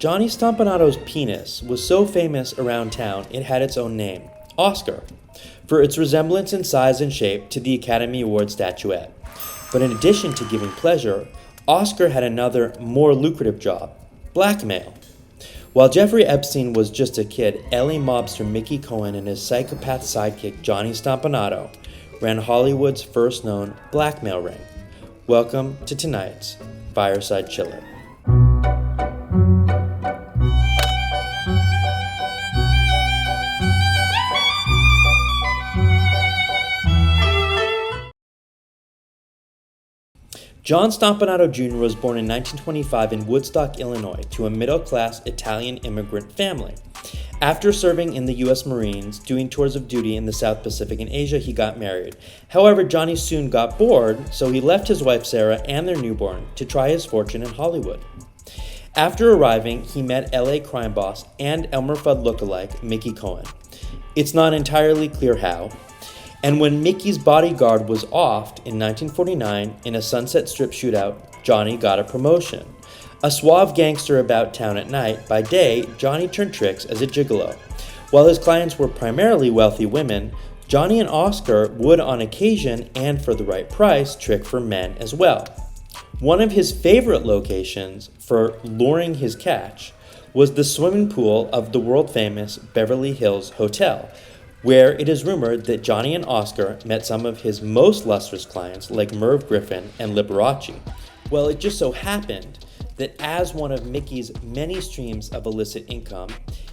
Johnny Stompanato's penis was so famous around town it had its own name, Oscar, for its resemblance in size and shape to the Academy Award statuette. But in addition to giving pleasure, Oscar had another, more lucrative job, blackmail. While Jeffrey Epstein was just a kid, LA mobster Mickey Cohen and his psychopath sidekick Johnny Stompanato ran Hollywood's first known blackmail ring. Welcome to tonight's Fireside Chiller. John Stompanato Jr. was born in 1925 in Woodstock, Illinois, to a middle-class Italian immigrant family. After serving in the U.S. Marines, doing tours of duty in the South Pacific and Asia, he got married. However, Johnny soon got bored, so he left his wife Sarah and their newborn to try his fortune in Hollywood. After arriving, he met L.A. crime boss and Elmer Fudd lookalike Mickey Cohen. It's not entirely clear how. And when Mickey's bodyguard was offed in 1949 in a Sunset Strip shootout, Johnny got a promotion. A suave gangster about town at night, by day, Johnny turned tricks as a gigolo. While his clients were primarily wealthy women, Johnny and Oscar would on occasion, and for the right price, trick for men as well. One of his favorite locations for luring his catch was the swimming pool of the world-famous Beverly Hills Hotel, where it is rumored that Johnny and Oscar met some of his most lustrous clients like Merv Griffin and Liberace. Well, it just so happened that as one of Mickey's many streams of illicit income,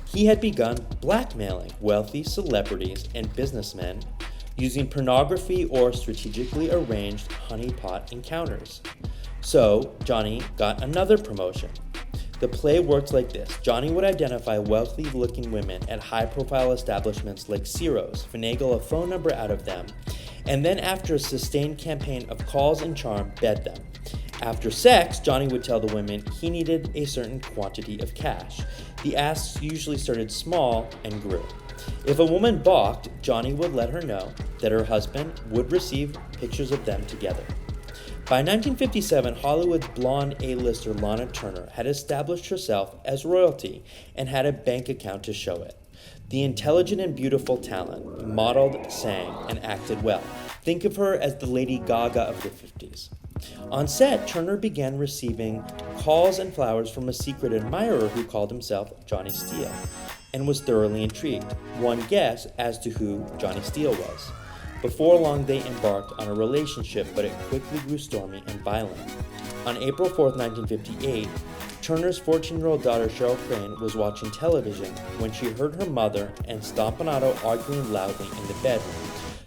he had begun blackmailing wealthy celebrities and businessmen using pornography or strategically arranged honeypot encounters. So, Johnny got another promotion. The play worked like this. Johnny would identify wealthy-looking women at high-profile establishments like Ciro's, finagle a phone number out of them, and then after a sustained campaign of calls and charm, bed them. After sex, Johnny would tell the women he needed a certain quantity of cash. The asks usually started small and grew. If a woman balked, Johnny would let her know that her husband would receive pictures of them together. By 1957, Hollywood's blonde A-lister Lana Turner had established herself as royalty and had a bank account to show it. The intelligent and beautiful talent modeled, sang, and acted well. Think of her as the Lady Gaga of the 50s. On set, Turner began receiving calls and flowers from a secret admirer who called himself Johnny Steele and was thoroughly intrigued. One guess as to who Johnny Steele was. Before long, they embarked on a relationship, but it quickly grew stormy and violent. On April 4, 1958, Turner's 14-year-old daughter Cheryl Crane was watching television when she heard her mother and Stompanato arguing loudly in the bedroom.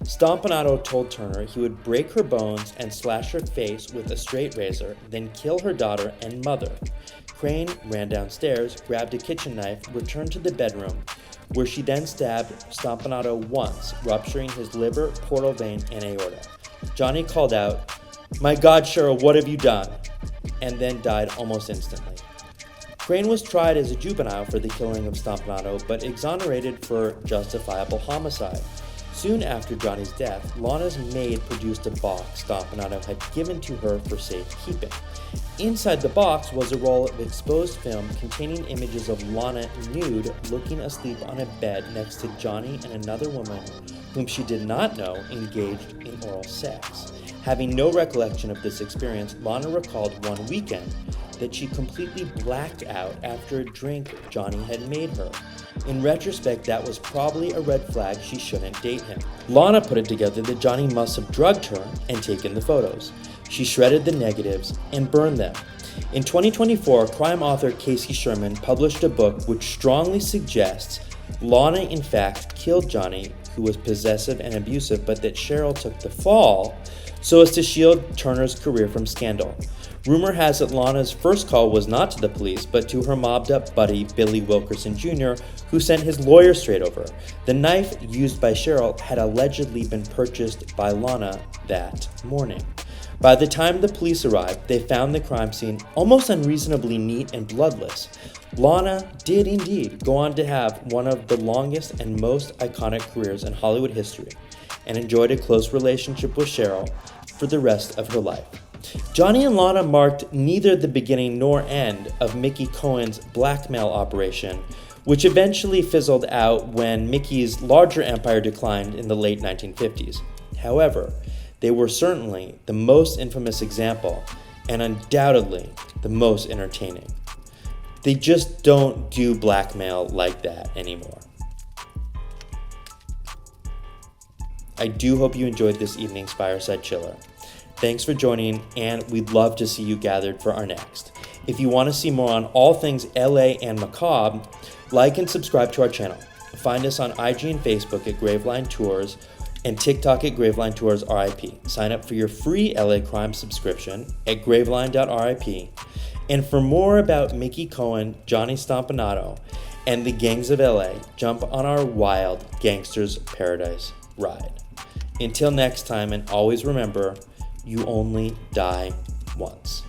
Stompanato told Turner he would break her bones and slash her face with a straight razor, then kill her daughter and mother. Crane ran downstairs, grabbed a kitchen knife, returned to the bedroom, where she then stabbed Stompanato once, rupturing his liver, portal vein, and aorta. Johnny called out, "My God, Cheryl, what have you done?" and then died almost instantly. Crane was tried as a juvenile for the killing of Stompanato, but exonerated for justifiable homicide. Soon after Johnny's death, Lana's maid produced a box Stompanato had given to her for safekeeping. Inside the box was a roll of exposed film containing images of Lana nude, looking asleep on a bed next to Johnny and another woman whom she did not know engaged in oral sex. Having no recollection of this experience, Lana recalled one weekend that she completely blacked out after a drink Johnny had made her. In retrospect, that was probably a red flag she shouldn't date him. Lana put it together that Johnny must have drugged her and taken the photos. She shredded the negatives and burned them. In 2024, crime author Casey Sherman published a book which strongly suggests Lana in fact killed Johnny, who was possessive and abusive, but that Cheryl took the fall so as to shield Turner's career from scandal. Rumor has it Lana's first call was not to the police, but to her mobbed-up buddy Billy Wilkerson Jr., who sent his lawyer straight over. The knife used by Cheryl had allegedly been purchased by Lana that morning. By the time the police arrived, they found the crime scene almost unreasonably neat and bloodless. Lana did indeed go on to have one of the longest and most iconic careers in Hollywood history, and enjoyed a close relationship with Cheryl for the rest of her life. Johnny and Lana marked neither the beginning nor end of Mickey Cohen's blackmail operation, which eventually fizzled out when Mickey's larger empire declined in the late 1950s. However, they were certainly the most infamous example and undoubtedly the most entertaining. They just don't do blackmail like that anymore. I do hope you enjoyed this evening's Fireside Chiller. Thanks for joining, and we'd love to see you gathered for our next. If you want to see more on all things LA and macabre, like and subscribe to our channel. Find us on IG and Facebook at Graveline Tours and TikTok at Graveline Tours RIP. Sign up for your free LA crime subscription at graveline.rip. And for more about Mickey Cohen, Johnny Stompanato, and the gangs of LA, jump on our wild Gangster's Paradise ride. Until next time, and always remember, you only die once.